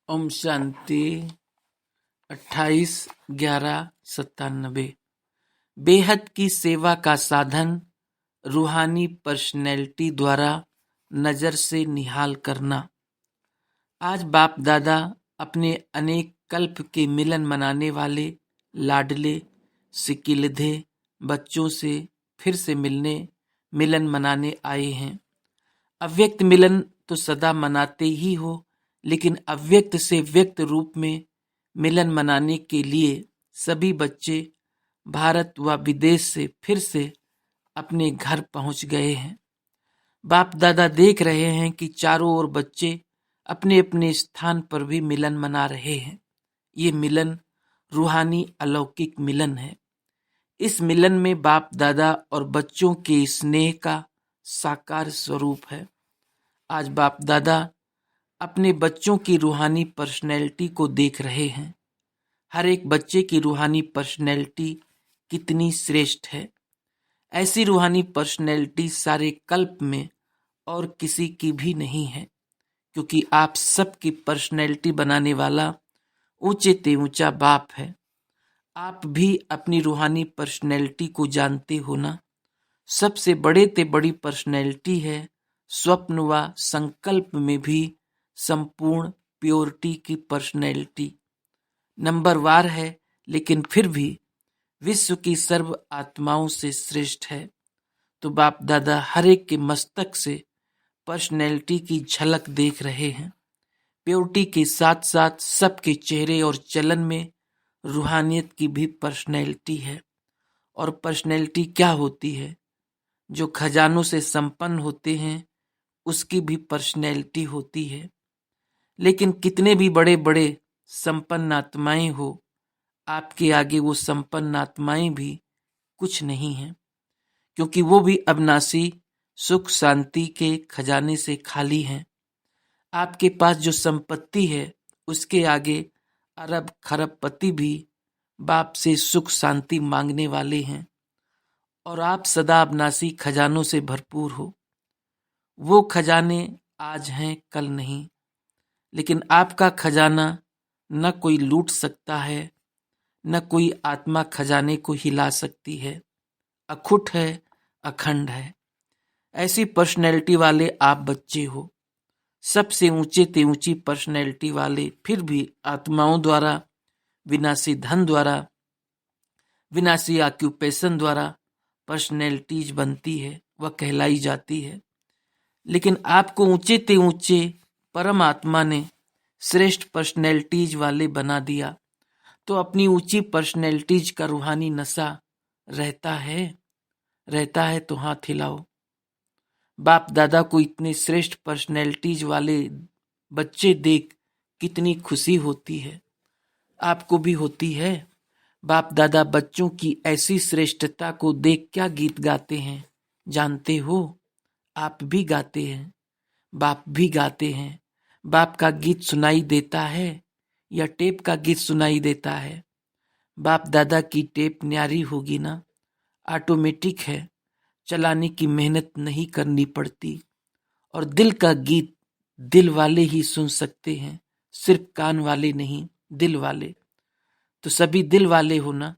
ओम शांति। 28/11/97। बेहद की सेवा का साधन रूहानी पर्सनैलिटी द्वारा नजर से निहाल करना। आज बाप दादा अपने अनेक कल्प के मिलन मनाने वाले लाडले सिकिलधे बच्चों से फिर से मिलन मनाने आए हैं। अव्यक्त मिलन तो सदा मनाते ही हो, लेकिन अव्यक्त से व्यक्त रूप में मिलन मनाने के लिए सभी बच्चे भारत व विदेश से फिर से अपने घर पहुंच गए हैं। बाप दादा देख रहे हैं कि चारों ओर बच्चे अपने अपने स्थान पर भी मिलन मना रहे हैं। ये मिलन रूहानी अलौकिक मिलन है। इस मिलन में बाप दादा और बच्चों के स्नेह का साकार स्वरूप है। आज बाप दादा अपने बच्चों की रूहानी पर्सनैलिटी को देख रहे हैं। हर एक बच्चे की रूहानी पर्सनैलिटी कितनी श्रेष्ठ है। ऐसी रूहानी पर्सनैलिटी सारे कल्प में और किसी की भी नहीं है, क्योंकि आप सबकी पर्सनैलिटी बनाने वाला ऊंचे ते ऊंचा बाप है। आप भी अपनी रूहानी पर्सनैलिटी को जानते हो ना। सबसे बड़े ते बड़ी पर्सनैलिटी है। स्वप्न व संकल्प में भी संपूर्ण प्योरिटी की पर्सनैलिटी नंबर वार है, लेकिन फिर भी विश्व की सर्व आत्माओं से श्रेष्ठ है। तो बाप दादा हर एक के मस्तक से पर्सनैलिटी की झलक देख रहे हैं। प्योरिटी के साथ साथ सबके चेहरे और चलन में रूहानियत की भी पर्सनैलिटी है। और पर्सनैलिटी क्या होती है? जो खजानों से संपन्न होते हैं उसकी भी पर्सनैलिटी होती है। लेकिन कितने भी बड़े बड़े संपन्न आत्माएं हो, आपके आगे वो संपन्न आत्माएं भी कुछ नहीं हैं, क्योंकि वो भी अविनाशी सुख शांति के खजाने से खाली हैं। आपके पास जो संपत्ति है उसके आगे अरब खरबपति भी बाप से सुख शांति मांगने वाले हैं। और आप सदा अविनाशी खजानों से भरपूर हो। वो खजाने आज हैं कल नहीं, लेकिन आपका खजाना न कोई लूट सकता है, न कोई आत्मा खजाने को हिला सकती है। अखुट है, अखंड है। ऐसी पर्सनैलिटी वाले आप बच्चे हो। सबसे ऊंचे ते ऊंची पर्सनैलिटी वाले फिर भी आत्माओं द्वारा, विनाशी धन द्वारा, विनाशी ऑक्यूपेशन द्वारा पर्सनैलिटीज बनती है, वह कहलाई जाती है। लेकिन आपको ऊंचे ते ऊंचे परम आत्मा ने श्रेष्ठ पर्सनैलिटीज वाले बना दिया। तो अपनी ऊंची पर्सनैलिटीज का रूहानी नशा रहता है तो हाथ हिलाओ। बाप दादा को इतने श्रेष्ठ पर्सनैलिटीज वाले बच्चे देख कितनी खुशी होती है। आपको भी होती है। बाप दादा बच्चों की ऐसी श्रेष्ठता को देख क्या गीत गाते हैं जानते हो? आप भी गाते हैं, बाप भी गाते हैं। बाप का गीत सुनाई देता है या टेप का गीत सुनाई देता है? बाप दादा की टेप न्यारी होगी ना, ऑटोमेटिक है, चलाने की मेहनत नहीं करनी पड़ती। और दिल का गीत दिल वाले ही सुन सकते हैं, सिर्फ कान वाले नहीं, दिल वाले। तो सभी दिल वाले हो ना।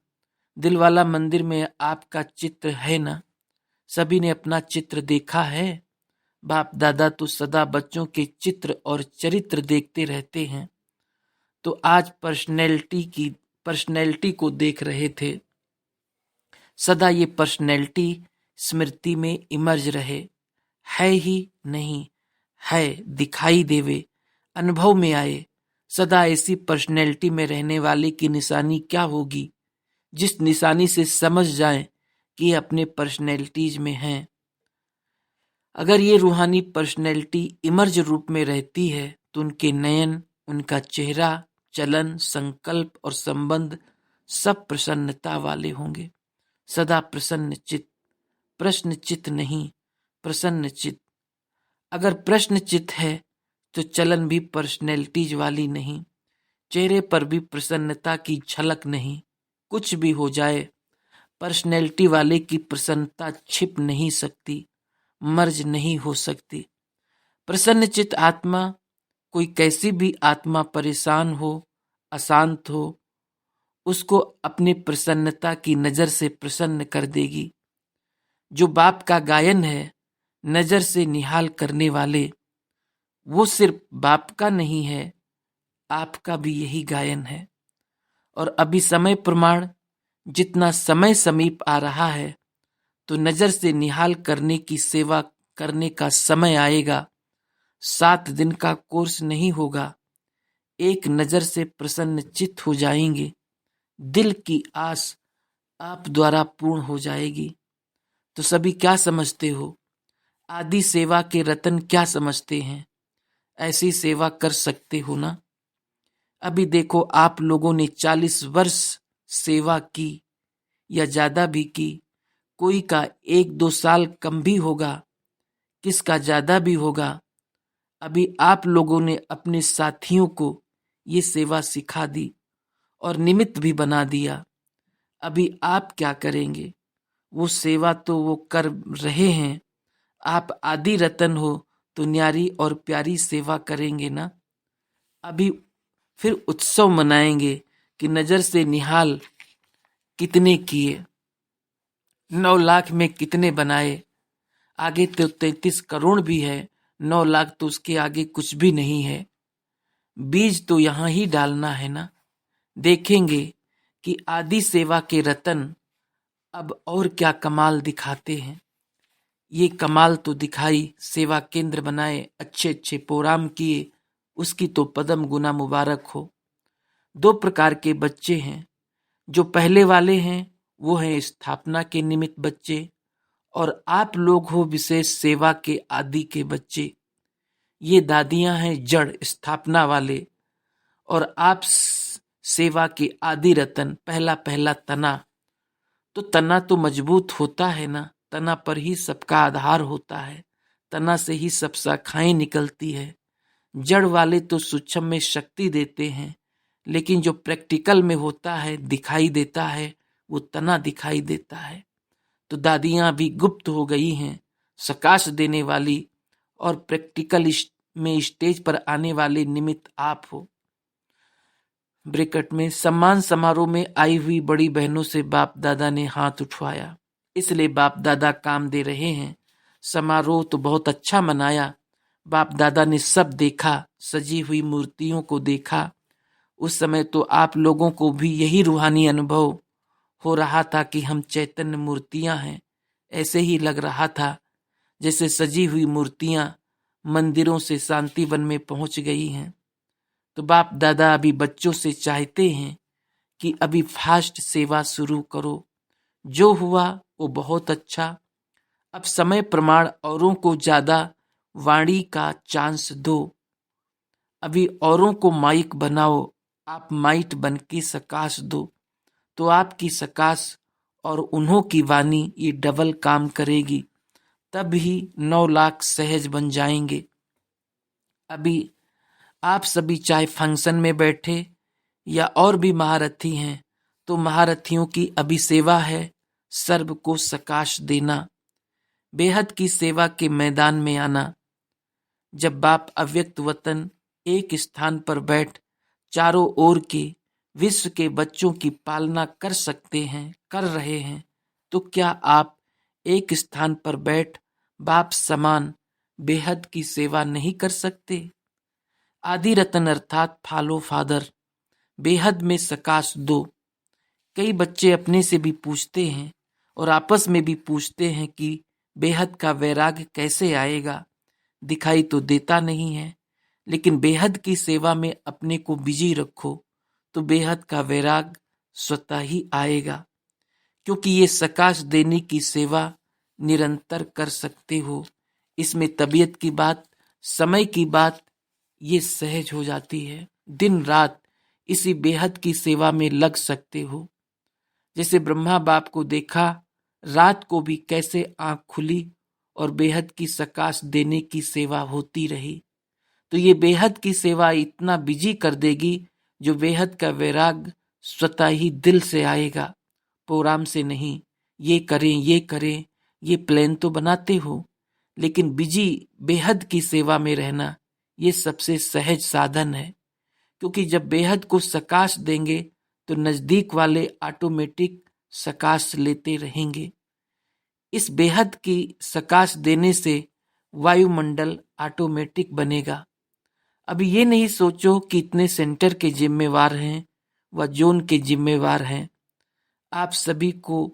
दिल वाला मंदिर में आपका चित्र है ना। सभी ने अपना चित्र देखा है। बाप दादा तो सदा बच्चों के चित्र और चरित्र देखते रहते हैं। तो आज पर्सनैलिटी को देख रहे थे। सदा ये पर्सनैलिटी स्मृति में इमर्ज रहे। है ही नहीं है, दिखाई देवे, अनुभव में आए। सदा ऐसी पर्सनैलिटी में रहने वाले की निशानी क्या होगी? जिस निशानी से समझ जाएं कि अपने पर्सनैलिटीज में हैं। अगर ये रूहानी पर्सनैलिटी इमर्ज रूप में रहती है तो उनके नयन, उनका चेहरा, चलन, संकल्प और संबंध सब प्रसन्नता वाले होंगे। सदा प्रसन्न चित्त, प्रश्न चित्त नहीं, प्रसन्न चित्त। अगर प्रश्न चित्त है तो चलन भी पर्सनैलिटीज वाली नहीं, चेहरे पर भी प्रसन्नता की झलक नहीं। कुछ भी हो जाए, पर्सनैलिटी वाले की प्रसन्नता छिप नहीं सकती, मर्ज नहीं हो सकती। प्रसन्न चित्त आत्मा कोई कैसी भी आत्मा परेशान हो, अशांत हो, उसको अपने प्रसन्नता की नजर से प्रसन्न कर देगी। जो बाप का गायन है नजर से निहाल करने वाले, वो सिर्फ बाप का नहीं है, आपका भी यही गायन है। और अभी समय प्रमाण, जितना समय समीप आ रहा है तो नजर से निहाल करने की सेवा करने का समय आएगा। 7 दिन का कोर्स नहीं होगा, एक नजर से प्रसन्न चित्त हो जाएंगे, दिल की आस आप द्वारा पूर्ण हो जाएगी। तो सभी क्या समझते हो? आदि सेवा के रतन क्या समझते हैं? ऐसी सेवा कर सकते हो ना? अभी देखो, आप लोगों ने 40 वर्ष सेवा की या ज्यादा भी की, कोई का 1-2 साल कम भी होगा, किसका ज्यादा भी होगा। अभी आप लोगों ने अपने साथियों को ये सेवा सिखा दी और निमित्त भी बना दिया। अभी आप क्या करेंगे? वो सेवा तो वो कर रहे हैं, आप आदि रतन हो तो न्यारी और प्यारी सेवा करेंगे ना। अभी फिर उत्सव मनाएंगे कि नजर से निहाल कितने किए, 9 लाख में कितने बनाए। आगे तो 33 करोड़ भी है, 9 लाख तो उसके आगे कुछ भी नहीं है। बीज तो यहां ही डालना है ना। देखेंगे कि आदि सेवा के रतन अब और क्या कमाल दिखाते हैं। ये कमाल तो दिखाई, सेवा केंद्र बनाए, अच्छे अच्छे प्रोग्राम किए, उसकी तो पदम गुना मुबारक हो। 2 प्रकार के बच्चे हैं। जो पहले वाले हैं वो हैं स्थापना के निमित्त बच्चे, और आप लोग हो विशेष सेवा के आदि के बच्चे। ये दादियां हैं जड़ स्थापना वाले, और आप सेवा के आदि रतन, पहला पहला तना। तो तना तो मजबूत होता है ना, तना पर ही सबका आधार होता है, तना से ही सब शाखाएं निकलती है। जड़ वाले तो सूक्ष्म में शक्ति देते हैं, लेकिन जो प्रैक्टिकल में होता है, दिखाई देता है, वो तना दिखाई देता है। तो दादियां भी गुप्त हो गई हैं, सकाश देने वाली, और प्रैक्टिकल में स्टेज पर आने वाले निमित्त आप हो। ब्रैकेट में सम्मान समारोह में आई हुई बड़ी बहनों से बाप दादा ने हाथ उठवाया, इसलिए बाप दादा काम दे रहे हैं। समारोह तो बहुत अच्छा मनाया, बाप दादा ने सब देखा, सजी हुई मूर्तियों को देखा। उस समय तो आप लोगों को भी यही रूहानी अनुभव हो रहा था कि हम चैतन्य मूर्तियां हैं। ऐसे ही लग रहा था जैसे सजी हुई मूर्तियां मंदिरों से शांतिवन में पहुंच गई हैं। तो बाप दादा अभी बच्चों से चाहते हैं कि अभी फास्ट सेवा शुरू करो। जो हुआ वो बहुत अच्छा। अब समय प्रमाण औरों को ज्यादा वाणी का चांस दो। अभी औरों को माइक बनाओ, आप माइट बन के सकाश दो, तो आपकी सकाश और उन्हों की वाणी ये डबल काम करेगी, तब ही 9 लाख सहज बन जाएंगे। अभी आप सभी चाहे फंक्शन में बैठे या और भी महारथी हैं, तो महारथियों की अभी सेवा है सर्व को सकाश देना, बेहद की सेवा के मैदान में आना। जब बाप अव्यक्त वतन एक स्थान पर बैठ चारों ओर के विश्व के बच्चों की पालना कर सकते हैं, कर रहे हैं, तो क्या आप एक स्थान पर बैठ बाप समान बेहद की सेवा नहीं कर सकते? आदि रतन अर्थात फॉलो फादर, बेहद में सकाश दो। कई बच्चे अपने से भी पूछते हैं और आपस में भी पूछते हैं कि बेहद का वैराग्य कैसे आएगा। दिखाई तो देता नहीं है, लेकिन बेहद की सेवा में अपने को बिजी रखो तो बेहद का वैराग्य स्वतः ही आएगा, क्योंकि ये सकाश देने की सेवा निरंतर कर सकते हो। इसमें तबीयत की बात, समय की बात, ये सहज हो जाती है। दिन रात इसी बेहद की सेवा में लग सकते हो। जैसे ब्रह्मा बाप को देखा, रात को भी कैसे आंख खुली और बेहद की सकाश देने की सेवा होती रही। तो ये बेहद की सेवा इतना बिजी कर देगी, जो बेहद का वैराग स्वतः ही दिल से आएगा, प्रोग्राम से नहीं। ये करें ये करें, ये प्लान तो बनाते हो, लेकिन बिजी बेहद की सेवा में रहना, ये सबसे सहज साधन है, क्योंकि जब बेहद को सकाश देंगे तो नजदीक वाले ऑटोमेटिक सकाश लेते रहेंगे। इस बेहद की सकाश देने से वायुमंडल ऑटोमेटिक बनेगा। अभी ये नहीं सोचो कि इतने सेंटर के जिम्मेवार हैं व जोन के जिम्मेवार हैं। आप सभी को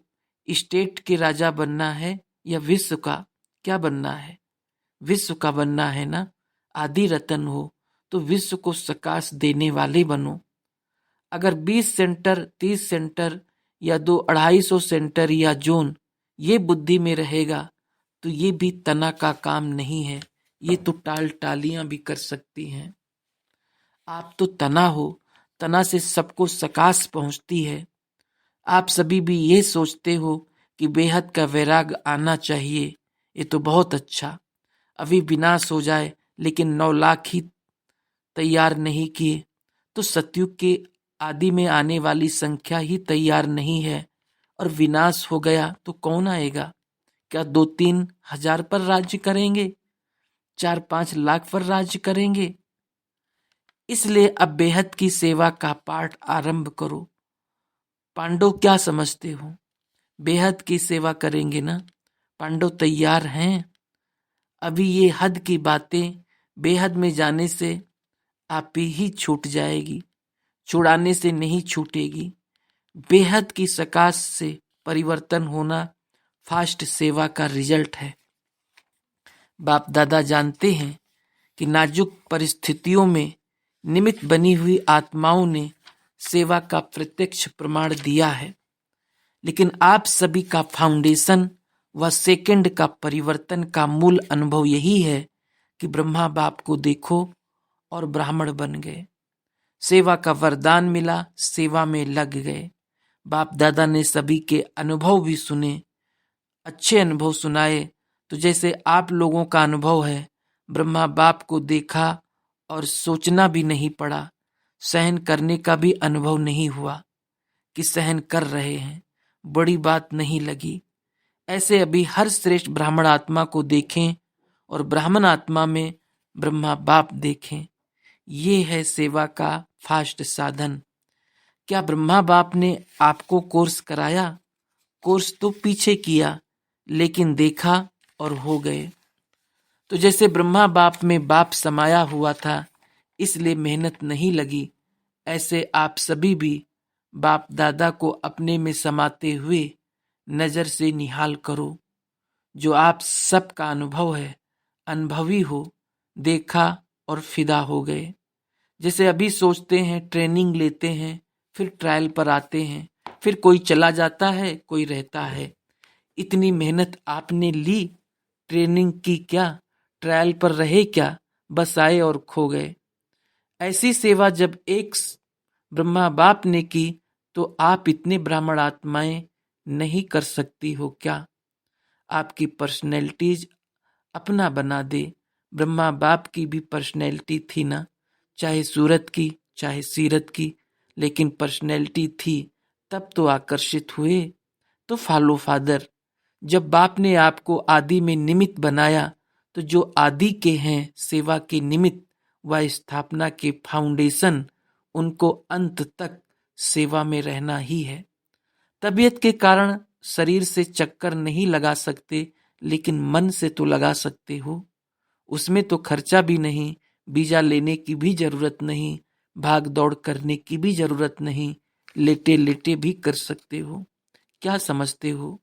स्टेट के राजा बनना है या विश्व का क्या बनना है? विश्व का बनना है ना। आदि रतन हो तो विश्व को सकाश देने वाले बनो। अगर 20 सेंटर, 30 सेंटर या 200-250 सेंटर या जोन ये बुद्धि में रहेगा तो ये भी तना का काम नहीं है। ये तो टालियां भी कर सकती हैं। आप तो तना हो, तना से सबको सकाश पहुंचती है। आप सभी भी ये सोचते हो कि बेहद का वैराग आना चाहिए, ये तो बहुत अच्छा। अभी विनाश हो जाए लेकिन 9 लाख ही तैयार नहीं किए तो सतयुग के आदि में आने वाली संख्या ही तैयार नहीं है और विनाश हो गया तो कौन आएगा? क्या 2-3 हजार पर राज्य करेंगे? 4-5 लाख पर राज्य करेंगे? इसलिए अब बेहद की सेवा का पाठ आरंभ करो। पांडव क्या समझते हो? बेहद की सेवा करेंगे ना? पांडव तैयार हैं? अभी ये हद की बातें बेहद में जाने से आप ही छूट जाएगी, छुड़ाने से नहीं छूटेगी। बेहद की सकाश से परिवर्तन होना फास्ट सेवा का रिजल्ट है। बाप दादा जानते हैं कि नाजुक परिस्थितियों में निमित्त बनी हुई आत्माओं ने सेवा का प्रत्यक्ष प्रमाण दिया है, लेकिन आप सभी का फाउंडेशन व सेकंड का परिवर्तन का मूल अनुभव यही है कि ब्रह्मा बाप को देखो और ब्राह्मण बन गए। सेवा का वरदान मिला, सेवा में लग गए। बाप दादा ने सभी के अनुभव भी सुने, अच्छे अनुभव सुनाए। तो जैसे आप लोगों का अनुभव है, ब्रह्मा बाप को देखा और सोचना भी नहीं पड़ा, सहन करने का भी अनुभव नहीं हुआ कि सहन कर रहे हैं, बड़ी बात नहीं लगी। ऐसे अभी हर श्रेष्ठ ब्राह्मण आत्मा को देखें और ब्राह्मण आत्मा में ब्रह्मा बाप देखें। ये है सेवा का फास्ट साधन। क्या ब्रह्मा बाप ने आपको कोर्स कराया? कोर्स तो पीछे किया, लेकिन देखा और हो गए। तो जैसे ब्रह्मा बाप में बाप समाया हुआ था, इसलिए मेहनत नहीं लगी, ऐसे आप सभी भी बाप दादा को अपने में समाते हुए नजर से निहाल करो। जो आप सबका अनुभव है, अनुभवी हो, देखा और फिदा हो गए। जैसे अभी सोचते हैं, ट्रेनिंग लेते हैं, फिर ट्रायल पर आते हैं, फिर कोई चला जाता है, कोई रहता है। इतनी मेहनत आपने ली, ट्रेनिंग की क्या, ट्रायल पर रहे क्या, बस आए और खो गए। ऐसी सेवा जब एक ब्रह्मा बाप ने की तो आप इतने ब्राह्मण आत्माएं नहीं कर सकती हो क्या? आपकी पर्सनैलिटीज अपना बना दे। ब्रह्मा बाप की भी पर्सनैलिटी थी ना, चाहे सूरत की चाहे सीरत की, लेकिन पर्सनैलिटी थी, तब तो आकर्षित हुए। तो फॉलो फादर, जब बाप ने आपको आदि में निमित्त बनाया तो जो आदि के हैं सेवा के निमित्त व स्थापना के फाउंडेशन, उनको अंत तक सेवा में रहना ही है। तबीयत के कारण शरीर से चक्कर नहीं लगा सकते, लेकिन मन से तो लगा सकते हो। उसमें तो खर्चा भी नहीं, वीजा लेने की भी जरूरत नहीं, भाग दौड़ करने की भी जरूरत नहीं, लेटे लेटे भी कर सकते हो। क्या समझते हो?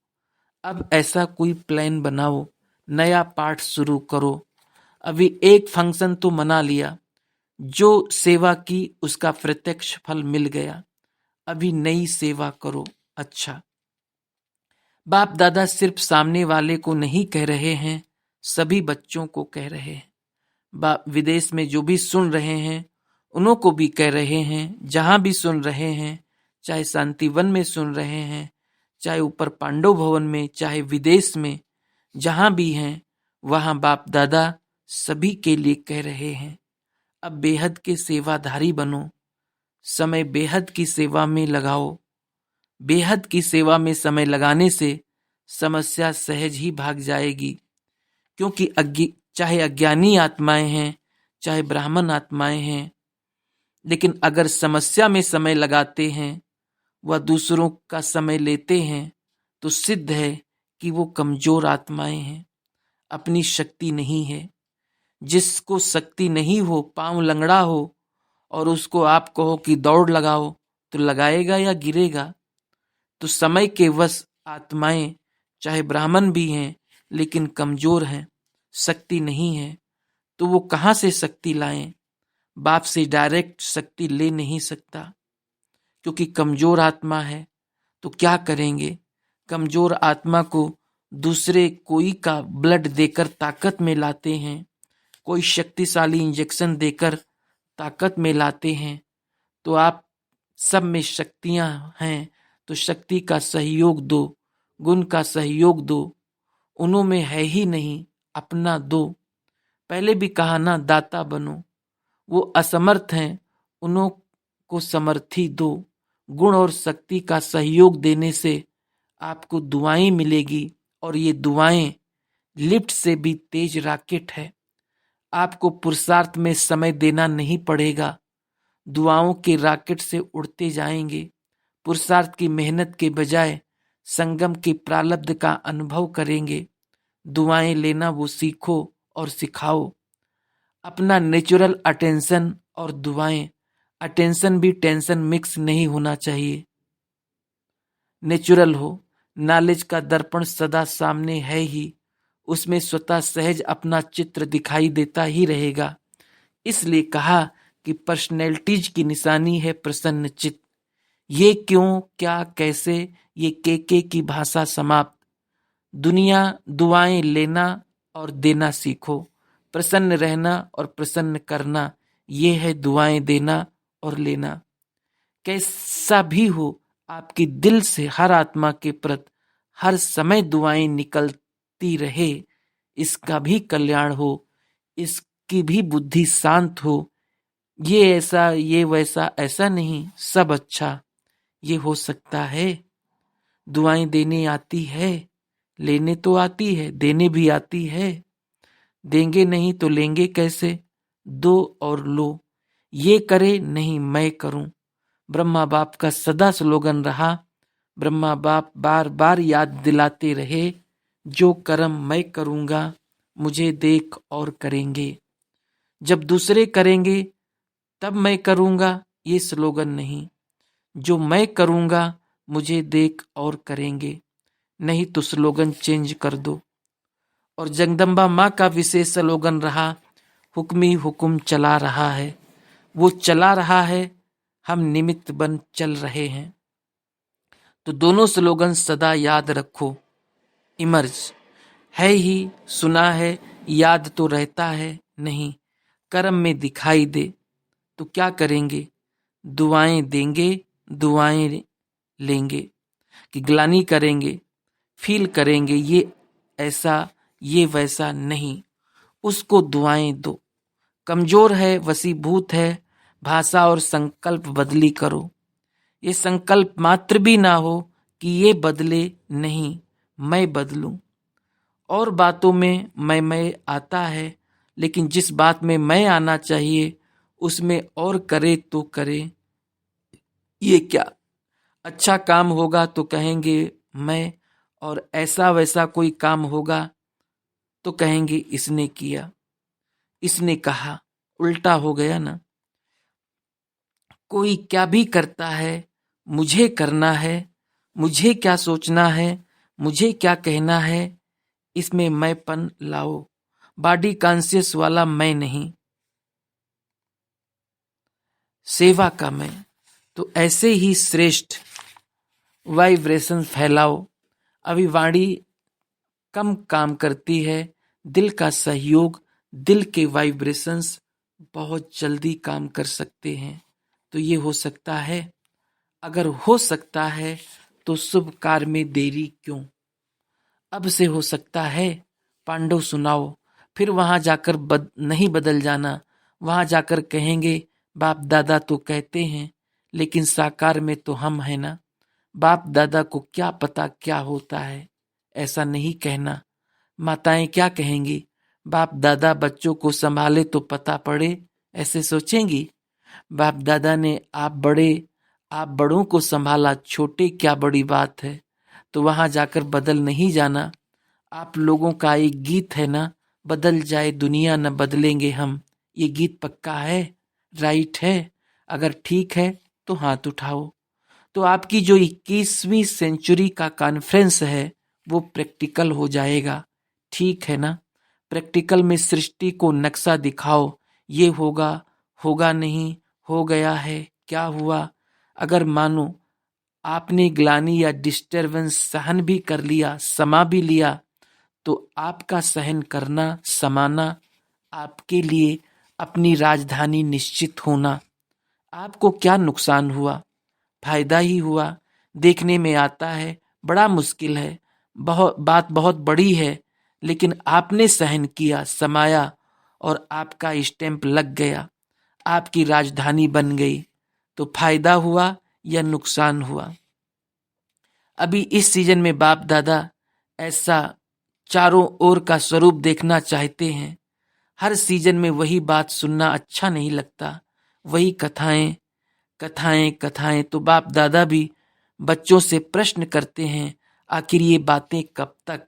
अब ऐसा कोई प्लान बनाओ, नया पाठ शुरू करो। अभी एक फंक्शन तो मना लिया, जो सेवा की उसका प्रत्यक्ष फल मिल गया। अभी नई सेवा करो। अच्छा, बाप दादा सिर्फ सामने वाले को नहीं कह रहे हैं, सभी बच्चों को कह रहे हैं। विदेश में जो भी सुन रहे हैं उन्हों को भी कह रहे हैं, जहां भी सुन रहे हैं, चाहे शांतिवन में सुन रहे हैं, चाहे ऊपर पांडव भवन में, चाहे विदेश में, जहां भी हैं वहां बाप दादा सभी के लिए कह रहे हैं, अब बेहद के सेवाधारी बनो। समय बेहद की सेवा में लगाओ। बेहद की सेवा में समय लगाने से समस्या सहज ही भाग जाएगी, क्योंकि चाहे अज्ञानी आत्माएं हैं, चाहे ब्राह्मण आत्माएं हैं, लेकिन अगर समस्या में समय लगाते हैं, वह दूसरों का समय लेते हैं, तो सिद्ध है कि वो कमजोर आत्माएं हैं, अपनी शक्ति नहीं है। जिसको शक्ति नहीं हो, पांव लंगड़ा हो, और उसको आप कहो कि दौड़ लगाओ, तो लगाएगा या गिरेगा? तो समय के वश आत्माएं, चाहे ब्राह्मण भी हैं, लेकिन कमजोर हैं, शक्ति नहीं है, तो वो कहाँ से शक्ति लाएं? बाप से डायरेक्ट शक्ति ले नहीं सकता, क्योंकि कमजोर आत्मा है। तो क्या करेंगे? कमजोर आत्मा को दूसरे कोई का ब्लड देकर ताकत में लाते हैं, कोई शक्तिशाली इंजेक्शन देकर ताकत में लाते हैं। तो आप सब में शक्तियां हैं, तो शक्ति का सहयोग दो, गुण का सहयोग दो। उन्हों में है ही नहीं, अपना दो। पहले भी कहा ना, दाता बनो। वो असमर्थ हैं, उन्हों को समर्थी दो। गुण और शक्ति का सहयोग देने से आपको दुआएं मिलेगी, और ये दुआएं लिफ्ट से भी तेज रॉकेट है। आपको पुरुषार्थ में समय देना नहीं पड़ेगा, दुआओं के रॉकेट से उड़ते जाएंगे। पुरुषार्थ की मेहनत के बजाय संगम के प्रारब्ध का अनुभव करेंगे। दुआएं लेना वो सीखो और सिखाओ। अपना नेचुरल अटेंशन और दुआएं, अटेंशन भी टेंशन मिक्स नहीं होना चाहिए, नेचुरल हो। नॉलेज का दर्पण सदा सामने है ही, उसमें स्वतः सहज अपना चित्र दिखाई देता ही रहेगा। इसलिए कहा कि पर्सनैलिटीज की निशानी है प्रसन्न चित्त। ये क्यों, क्या, कैसे, ये के की भाषा समाप्त। दुनिया दुआएं लेना और देना सीखो। प्रसन्न रहना और प्रसन्न करना, ये है दुआएं देना और लेना। कैसा भी हो, आपकी दिल से हर आत्मा के प्रति हर समय दुआएं निकलती रहे। इसका भी कल्याण हो, इसकी भी बुद्धि शांत हो। ये ऐसा, ये वैसा, ऐसा नहीं, सब अच्छा। ये हो सकता है। दुआएं देने आती है, लेने तो आती है, देने भी आती है। देंगे नहीं तो लेंगे कैसे? दो और लो। ये करे नहीं मैं करूं, ब्रह्मा बाप का सदा स्लोगन रहा। ब्रह्मा बाप बार बार याद दिलाते रहे, जो कर्म मैं करूंगा मुझे देख और करेंगे। जब दूसरे करेंगे तब मैं करूंगा, ये स्लोगन नहीं। जो मैं करूंगा मुझे देख और करेंगे, नहीं तो स्लोगन चेंज कर दो। और जगदम्बा माँ का विशेष स्लोगन रहा, हुक्मी हुक्म चला रहा है। वो चला रहा है, हम निमित्त बन चल रहे हैं। तो दोनों स्लोगन सदा याद रखो। इमर्ज है ही, सुना है, याद तो रहता है नहीं, कर्म में दिखाई दे। तो क्या करेंगे? दुआएं देंगे, दुआएं लेंगे, कि ग्लानि करेंगे, फील करेंगे ये ऐसा ये वैसा नहीं, उसको दुआएं दो। कमजोर है, वसीभूत है, भाषा और संकल्प बदली करो। ये संकल्प मात्र भी ना हो कि ये बदले नहीं, मैं बदलूं। और बातों में मैं आता है, लेकिन जिस बात में मैं आना चाहिए उसमें और करे तो करे। ये क्या, अच्छा काम होगा तो कहेंगे मैं, और ऐसा वैसा कोई काम होगा तो कहेंगे इसने किया, इसने कहा। उल्टा हो गया ना। कोई क्या भी करता है, मुझे करना है, मुझे क्या सोचना है, मुझे क्या कहना है, इसमें मैंपन लाओ। बॉडी कॉन्शियस वाला मैं नहीं, सेवा का मैं। तो ऐसे ही श्रेष्ठ वाइब्रेशन फैलाओ। अभी वाणी कम काम करती है, दिल का सहयोग, दिल के वाइब्रेशंस बहुत जल्दी काम कर सकते हैं। तो ये हो सकता है। अगर हो सकता है तो शुभ कार्य में देरी क्यों? अब से हो सकता है। पांडव सुनाओ। फिर वहां जाकर नहीं बदल जाना। वहां जाकर कहेंगे बाप दादा तो कहते हैं, लेकिन साकार में तो हम है ना। बाप दादा को क्या पता क्या होता है, ऐसा नहीं कहना। माताएं क्या कहेंगी, बाप दादा बच्चों को संभाले तो पता पड़े, ऐसे सोचेंगी। बाप दादा ने आप बड़ों को संभाला, छोटे क्या बड़ी बात है, तो वहां जाकर बदल नहीं जाना। आप लोगों का एक गीत है ना, बदल जाए दुनिया न बदलेंगे हम। ये गीत पक्का है, राइट है? अगर ठीक है तो हाथ उठाओ। तो आपकी जो 21वीं सेंचुरी का कॉन्फ्रेंस है वो प्रैक्टिकल हो जाएगा, ठीक है ना? प्रैक्टिकल में सृष्टि को नक्शा दिखाओ, ये होगा, होगा नहीं, हो गया है, क्या हुआ। अगर मानो आपने ग्लानि या डिस्टरबेंस सहन भी कर लिया, समा भी लिया, तो आपका सहन करना, समाना आपके लिए अपनी राजधानी निश्चित होना। आपको क्या नुकसान हुआ, फायदा ही हुआ। देखने में आता है बड़ा मुश्किल है, बात बहुत बड़ी है, लेकिन आपने सहन किया, समाया और आपका स्टैंप लग गया, आपकी राजधानी बन गई। तो फायदा हुआ या नुकसान हुआ? अभी इस सीजन में बाप दादा ऐसा चारों ओर का स्वरूप देखना चाहते हैं। हर सीजन में वही बात सुनना अच्छा नहीं लगता, वही कथाएं कथाएं कथाएं। तो बाप दादा भी बच्चों से प्रश्न करते हैं, आखिर ये बातें कब तक?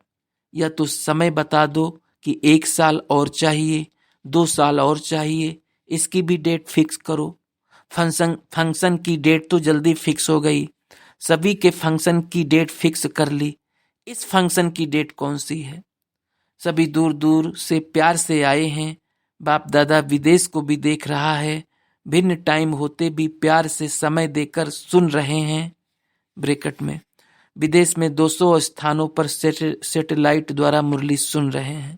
या तो समय बता दो कि 1 साल और चाहिए, 2 साल और चाहिए, इसकी भी डेट फिक्स करो। फंक्शन की डेट तो जल्दी फिक्स हो गई, सभी के फंक्शन की डेट फिक्स कर ली। इस फंक्शन की डेट कौन सी है? सभी दूर दूर से प्यार से आए हैं। बाप दादा विदेश को भी देख रहा है, भिन्न टाइम होते भी प्यार से समय देकर सुन रहे हैं। ब्रैकेट में विदेश में 200 स्थानों पर सैटेलाइट द्वारा मुरली सुन रहे हैं।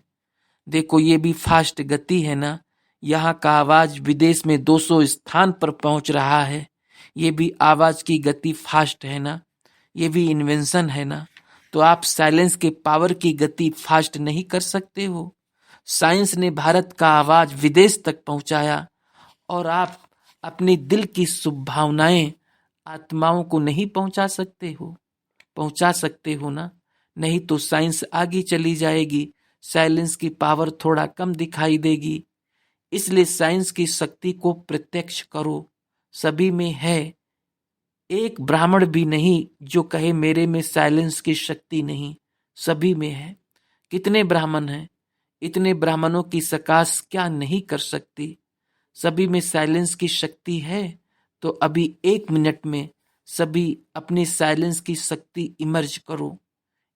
देखो ये भी फास्ट गति है ना, यहाँ का आवाज विदेश में 200 स्थान पर पहुंच रहा है। ये भी आवाज की गति फास्ट है ना, ये भी इन्वेंशन है ना। तो आप साइलेंस के पावर की गति फास्ट नहीं कर सकते हो। साइंस ने भारत का आवाज विदेश तक पहुंचाया, और आप अपने दिल की शुभ भावनाएं आत्माओं को नहीं पहुंचा सकते हो? पहुंचा सकते हो ना? नहीं तो साइंस आगे चली जाएगी, साइलेंस की पावर थोड़ा कम दिखाई देगी। इसलिए साइंस की शक्ति को प्रत्यक्ष करो, सभी में है। एक ब्राह्मण भी नहीं जो कहे मेरे में साइलेंस की शक्ति नहीं, सभी में है। कितने ब्राह्मण हैं? इतने ब्राह्मणों की सकाश क्या नहीं कर सकती? सभी में साइलेंस की शक्ति है। तो अभी 1 मिनट में सभी अपने साइलेंस की शक्ति इमर्ज करो,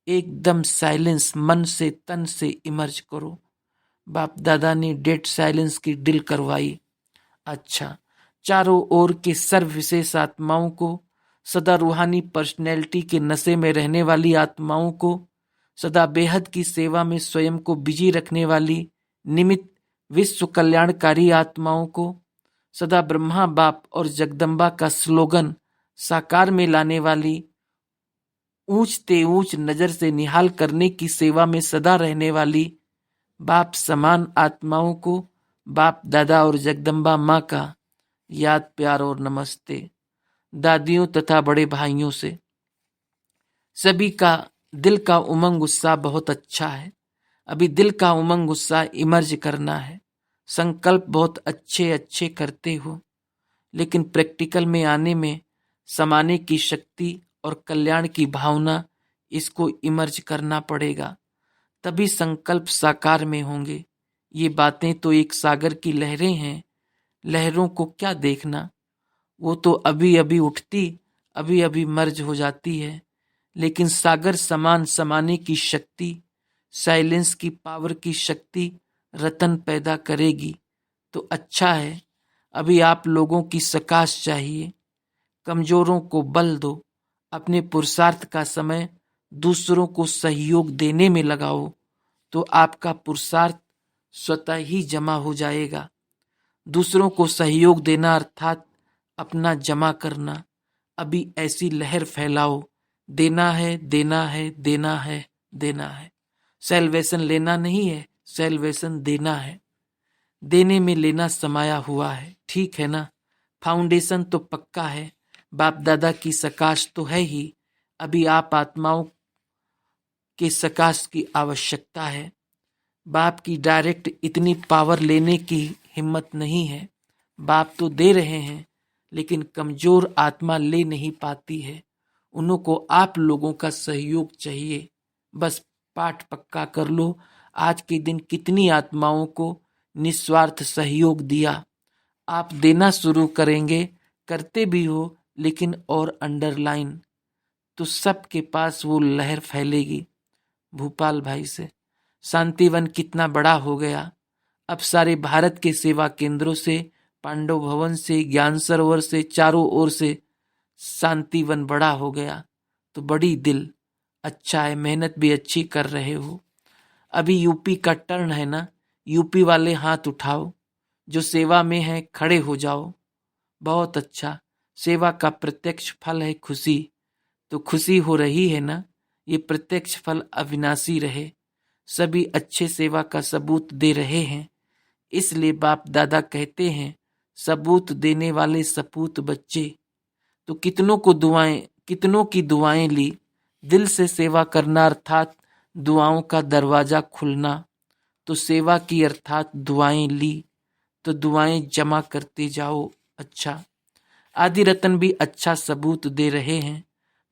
एकदम साइलेंस मन से तन से इमर्ज करो। बाप दादा ने डेड साइलेंस की डील करवाई। अच्छा, चारों ओर के सर्व विशेष आत्माओं को, सदा रूहानी पर्सनैलिटी के नशे में रहने वाली आत्माओं को, सदा बेहद की सेवा में स्वयं को बिजी रखने वाली निमित्त विश्व कल्याणकारी आत्माओं को, सदा ब्रह्मा बाप और जगदम्बा का स्लोगन साकार में लाने वाली ऊंच ते ऊंच नजर से निहाल करने की सेवा में सदा रहने वाली बाप समान आत्माओं को, बाप दादा और जगदम्बा माँ का याद प्यार और नमस्ते। दादियों तथा बड़े भाइयों से सभी का दिल का उमंग उत्साह बहुत अच्छा है। अभी दिल का उमंग उत्साह इमर्ज करना है। संकल्प बहुत अच्छे अच्छे करते हो, लेकिन प्रैक्टिकल में आने में समाने की शक्ति और कल्याण की भावना, इसको इमर्ज करना पड़ेगा, तभी संकल्प साकार में होंगे। ये बातें तो एक सागर की लहरें हैं, लहरों को क्या देखना, वो तो अभी अभी उठती, अभी अभी मर्ज हो जाती है। लेकिन सागर समान समाने की शक्ति, साइलेंस की पावर की शक्ति रतन पैदा करेगी। तो अच्छा है, अभी आप लोगों की सकाश चाहिए। कमजोरों को बल दो, अपने पुरुषार्थ का समय दूसरों को सहयोग देने में लगाओ, तो आपका पुरुषार्थ स्वतः ही जमा हो जाएगा। दूसरों को सहयोग देना अर्थात अपना जमा करना। अभी ऐसी लहर फैलाओ, देना है देना है देना है देना है। सेल्वेशन लेना नहीं है, सेल्वेशन देना है। देने में लेना समाया हुआ है, ठीक है ना? फाउंडेशन तो पक्का है, बाप दादा की सकाश तो है ही। अभी आप आत्माओं के सकाश की आवश्यकता है। बाप की डायरेक्ट इतनी पावर लेने की हिम्मत नहीं है। बाप तो दे रहे हैं, लेकिन कमजोर आत्मा ले नहीं पाती है। उन्हों को आप लोगों का सहयोग चाहिए। बस पाठ पक्का कर लो। आज के दिन कितनी आत्माओं को निस्वार्थ सहयोग दिया। आप देना शुरू करेंगे, करते भी हो, लेकिन और अंडरलाइन, तो सबके पास वो लहर फैलेगी। भूपाल भाई से शांतिवन कितना बड़ा हो गया। अब सारे भारत के सेवा केंद्रों से, पांडव भवन से, ज्ञान सरोवर से, चारों ओर से शांतिवन बड़ा हो गया। तो बड़ी दिल अच्छा है, मेहनत भी अच्छी कर रहे हो। अभी यूपी का टर्न है ना, यूपी वाले हाथ उठाओ, जो सेवा में है खड़े हो जाओ। बहुत अच्छा, सेवा का प्रत्यक्ष फल है खुशी। तो खुशी हो रही है ना, ये प्रत्यक्ष फल अविनाशी रहे। सभी अच्छे सेवा का सबूत दे रहे हैं। इसलिए बाप दादा कहते हैं, सबूत देने वाले सपूत बच्चे। तो कितनों की दुआएं ली। दिल से सेवा करना अर्थात दुआओं का दरवाजा खुलना। तो सेवा की अर्थात दुआएं ली, तो दुआएं जमा करते जाओ। अच्छा, आदि रतन भी अच्छा सबूत दे रहे हैं।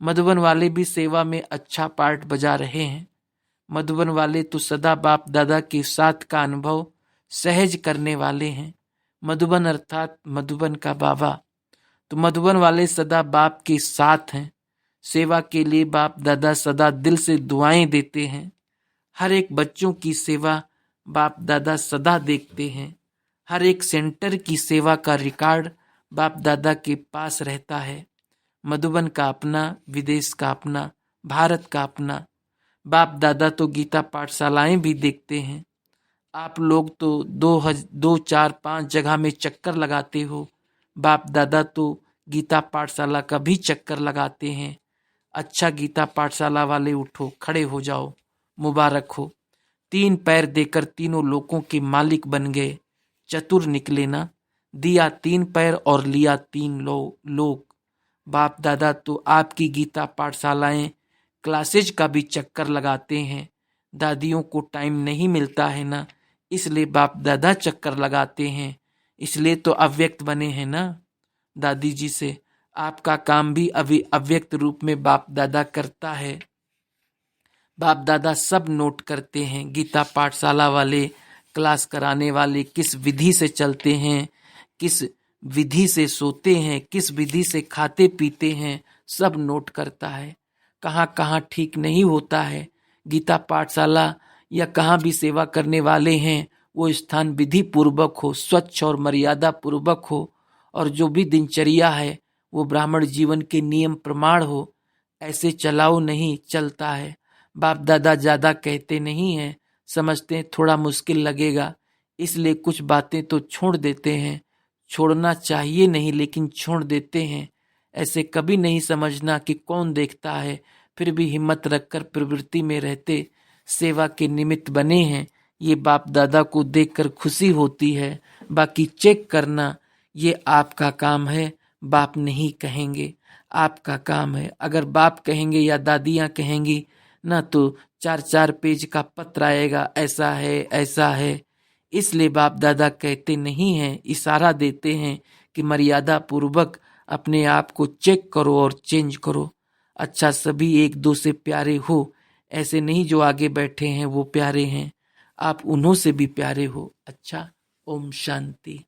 मधुबन वाले भी सेवा में अच्छा पार्ट बजा रहे हैं। मधुबन वाले तो सदा बाप दादा के साथ का अनुभव सहज करने वाले हैं। मधुबन अर्थात मधुबन का बाबा। तो मधुबन वाले सदा बाप के साथ हैं। सेवा के लिए बाप दादा सदा दिल से दुआएं देते हैं। हर एक बच्चों की सेवा बाप दादा सदा देखते हैं। हर एक सेंटर की सेवा का रिकॉर्ड बाप दादा के पास रहता है। मधुबन का अपना, विदेश का अपना, भारत का अपना। बाप दादा तो गीता पाठशालाएं भी देखते हैं। आप लोग तो 2, 4, 5 जगह में चक्कर लगाते हो। बाप दादा तो गीता पाठशाला का भी चक्कर लगाते हैं। अच्छा, गीता पाठशाला वाले उठो, खड़े हो जाओ, मुबारक हो। 3 पैर देकर तीनों लोकों के मालिक बन गए। चतुर निकले ना, दिया 3 पैर और लिया 3 लोक। बाप दादा तो आपकी गीता पाठशालाएं, क्लासेज का भी चक्कर लगाते हैं। दादियों को टाइम नहीं मिलता है ना, इसलिए बाप दादा चक्कर लगाते हैं। इसलिए तो अव्यक्त बने हैं ना दादी जी से। आपका काम भी अभी अव्यक्त रूप में बाप दादा करता है। बाप दादा सब नोट करते हैं। गीता पाठशाला वाले, क्लास कराने वाले किस विधि से चलते हैं, किस विधि से सोते हैं, किस विधि से खाते पीते हैं, सब नोट करता है। कहाँ कहाँ ठीक नहीं होता है। गीता पाठशाला या कहाँ भी सेवा करने वाले हैं, वो स्थान विधि पूर्वक हो, स्वच्छ और मर्यादा पूर्वक हो, और जो भी दिनचर्या है वो ब्राह्मण जीवन के नियम प्रमाण हो। ऐसे चलाओ नहीं चलता है। बाप दादा ज़्यादा कहते नहीं हैं, समझते हैं थोड़ा मुश्किल लगेगा, इसलिए कुछ बातें तो छोड़ देते हैं। छोड़ना चाहिए नहीं, लेकिन छोड़ देते हैं। ऐसे कभी नहीं समझना कि कौन देखता है, फिर भी हिम्मत रखकर प्रवृत्ति में रहते सेवा के निमित्त बने हैं। ये बाप दादा को देखकर खुशी होती है। बाकी चेक करना ये आपका काम है, बाप नहीं कहेंगे। आपका काम है। अगर बाप कहेंगे या दादियाँ कहेंगी ना, तो 4-4 पेज का पत्र आएगा, ऐसा है ऐसा है। इसलिए बाप दादा कहते नहीं हैं, इशारा देते हैं कि मर्यादा पूर्वक अपने आप को चेक करो और चेंज करो। अच्छा, सभी एक दो से प्यारे हो। ऐसे नहीं जो आगे बैठे हैं वो प्यारे हैं, आप उन्हों से भी प्यारे हो। अच्छा, ओम शांति।